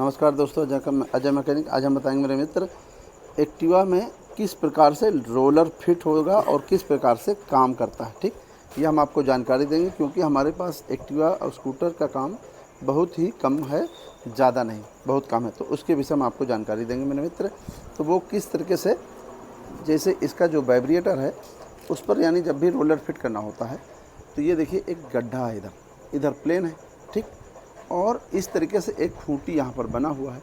नमस्कार दोस्तों, अजय मैकेनिक। आज हम बताएंगे मेरे मित्र एक्टिवा में किस प्रकार से रोलर फिट होगा और किस प्रकार से काम करता है। ठीक, ये हम आपको जानकारी देंगे क्योंकि हमारे पास एक्टिवा और स्कूटर का काम बहुत ही कम है, ज़्यादा नहीं, बहुत कम है। तो उसके विषय में आपको जानकारी देंगे मेरे मित्र। तो वो किस तरीके से, जैसे इसका जो वाइब्रेटर है उस पर यानी जब भी रोलर फिट करना होता है तो ये देखिए एक गड्ढा है, इधर प्लेन है, ठीक, और इस तरीके से एक खूंटी यहाँ पर बना हुआ है।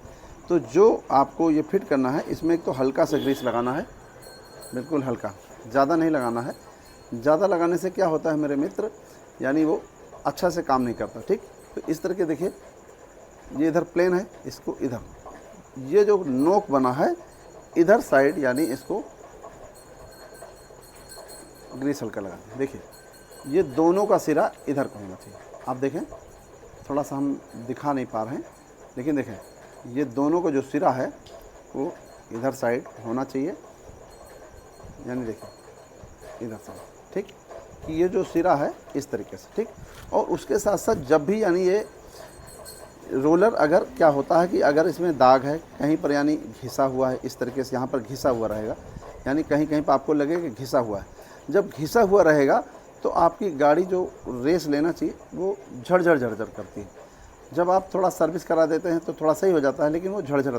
तो जो आपको ये फिट करना है, इसमें एक तो हल्का सा ग्रीस लगाना है, बिल्कुल हल्का, ज़्यादा नहीं लगाना है। ज़्यादा लगाने से क्या होता है मेरे मित्र, यानी वो अच्छा से काम नहीं करता। ठीक, तो इस तरह के देखिए, ये इधर प्लेन है, इसको इधर, ये जो नोक बना है इधर साइड, यानी इसको ग्रीस हल्का लगा दें। देखिए ये दोनों का सिरा इधर को होना चाहिए। आप देखें, थोड़ा सा हम दिखा नहीं पा रहे हैं, लेकिन देखें ये दोनों का जो सिरा है वो इधर साइड होना चाहिए, यानी देखिए इधर साइड, ठीक, कि ये जो सिरा है इस तरीके से, ठीक। और उसके साथ साथ जब भी यानी ये रोलर, अगर क्या होता है कि अगर इसमें दाग है कहीं पर, यानी घिसा हुआ है इस तरीके से, यहाँ पर घिसा हुआ रहेगा, यानी कहीं कहीं पर आपको लगे कि घिसा हुआ है। जब घिसा हुआ रहेगा तो आपकी गाड़ी जो रेस लेना चाहिए वो झड़झड़ करती है। जब आप थोड़ा सर्विस करा देते हैं तो थोड़ा सही हो जाता है, लेकिन वो झड़झड़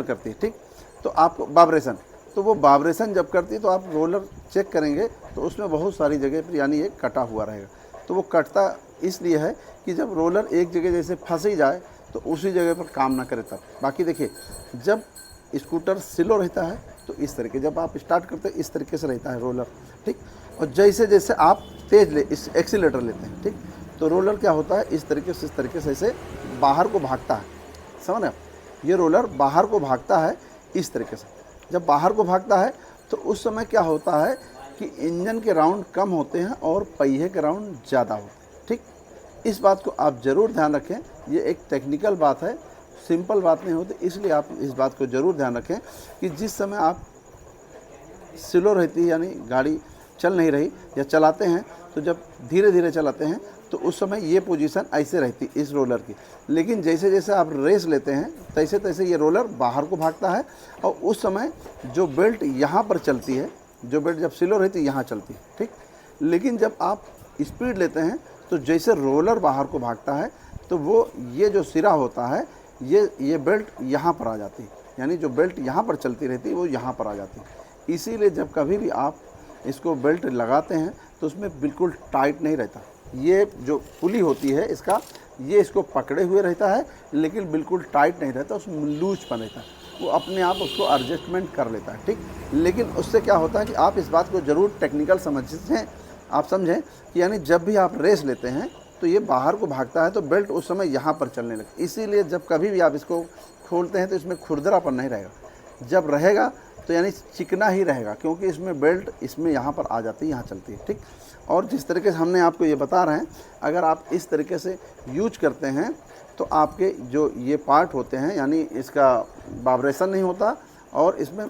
करती है, ठीक। तो आपको वाइब्रेशन, तो वो वाइब्रेशन जब करती है तो आप रोलर चेक करेंगे तो उसमें बहुत सारी जगह पर यानी ये कटा हुआ रहेगा। तो वो कटता इसलिए है कि जब रोलर एक जगह जैसे फंस ही जाए तो उसी जगह पर काम ना करे तब। बाकी देखिए, जब स्कूटर स्लो रहता है तो इस तरीके, जब आप स्टार्ट करते हैं इस तरीके से रहता है रोलर, ठीक। और जैसे जैसे आप तेज इस एक्सीलेटर लेते हैं, ठीक, तो रोलर क्या होता है इस तरीके से ऐसे बाहर को भागता है। समझ रहे आप, ये रोलर बाहर को भागता है इस तरीके से। जब बाहर को भागता है तो उस समय क्या होता है कि इंजन के राउंड कम होते हैं और पहिए के राउंड ज़्यादा होते हैं, ठीक। इस बात को आप ज़रूर ध्यान रखें। ये एक टेक्निकल बात है, सिंपल बात नहीं होती, इसलिए आप इस बात को ज़रूर ध्यान रखें कि जिस समय आप स्लो रहती है, यानी गाड़ी चल नहीं रही या चलाते हैं, तो जब धीरे धीरे चलाते हैं तो उस समय ये पोजीशन ऐसे रहती इस रोलर की। लेकिन जैसे जैसे आप रेस लेते हैं तैसे तैसे ये रोलर बाहर को भागता है, और उस समय जो बेल्ट यहाँ पर चलती है, जो बेल्ट जब स्लो रहती है यहाँ चलती है, ठीक। लेकिन जब आप स्पीड लेते हैं तो जैसे रोलर बाहर को भागता है तो वो ये जो सिरा होता है ये बेल्ट यहाँ पर आ जाती है, यानी जो बेल्ट यहाँ पर चलती रहती है वो यहाँ पर आ जाती है। इसीलिए जब कभी भी आप इसको बेल्ट लगाते हैं तो उसमें बिल्कुल टाइट नहीं रहता। ये जो पुली होती है इसका, ये इसको पकड़े हुए रहता है, लेकिन बिल्कुल टाइट नहीं रहता, उसमें लूजपन रहता है, वो अपने आप उसको एडजस्टमेंट कर लेता है, ठीक। लेकिन उससे क्या होता है कि आप इस बात को ज़रूर टेक्निकल समझें, आप समझें कि यानी जब भी आप रेस लेते हैं तो ये बाहर को भागता है तो बेल्ट उस समय यहाँ पर चलने लगती। इसीलिए जब कभी भी आप इसको खोलते हैं तो इसमें खुरदरापन नहीं रहेगा, जब रहेगा तो यानी चिकना ही रहेगा, क्योंकि इसमें बेल्ट इसमें यहाँ पर आ जाती है, यहाँ चलती है, ठीक। और जिस तरीके से हमने आपको ये बता रहे हैं, अगर आप इस तरीके से यूज करते हैं तो आपके जो ये पार्ट होते हैं, यानी इसका वाइब्रेशन नहीं होता, और इसमें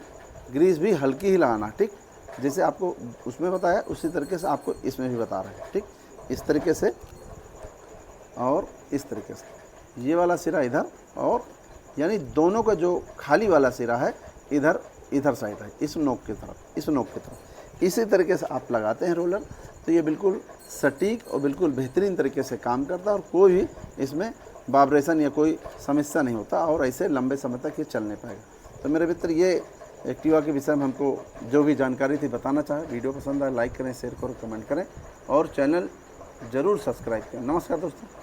ग्रीस भी हल्की ही लगाना, ठीक। जैसे आपको उसमें बताया उसी तरीके से आपको इसमें भी बता रहे हैं, ठीक। इस तरीके से और इस तरीके से, ये वाला सिरा इधर, और यानी दोनों का जो खाली वाला सिरा है इधर साइड है, इस नोक की तरफ। इसी तरीके से आप लगाते हैं रोलर तो ये बिल्कुल सटीक और बिल्कुल बेहतरीन तरीके से काम करता है, और कोई भी इसमें वाइब्रेशन या कोई समस्या नहीं होता, और ऐसे लंबे समय तक ये चल नहीं पाएगा। तो मेरे मित्र, ये एक्टिवा के विषय में हमको जो भी जानकारी थी बताना चाहे। वीडियो पसंद आए लाइक करें, शेयर करें, कमेंट करें, और चैनल ज़रूर सब्सक्राइब करें। नमस्कार दोस्तों।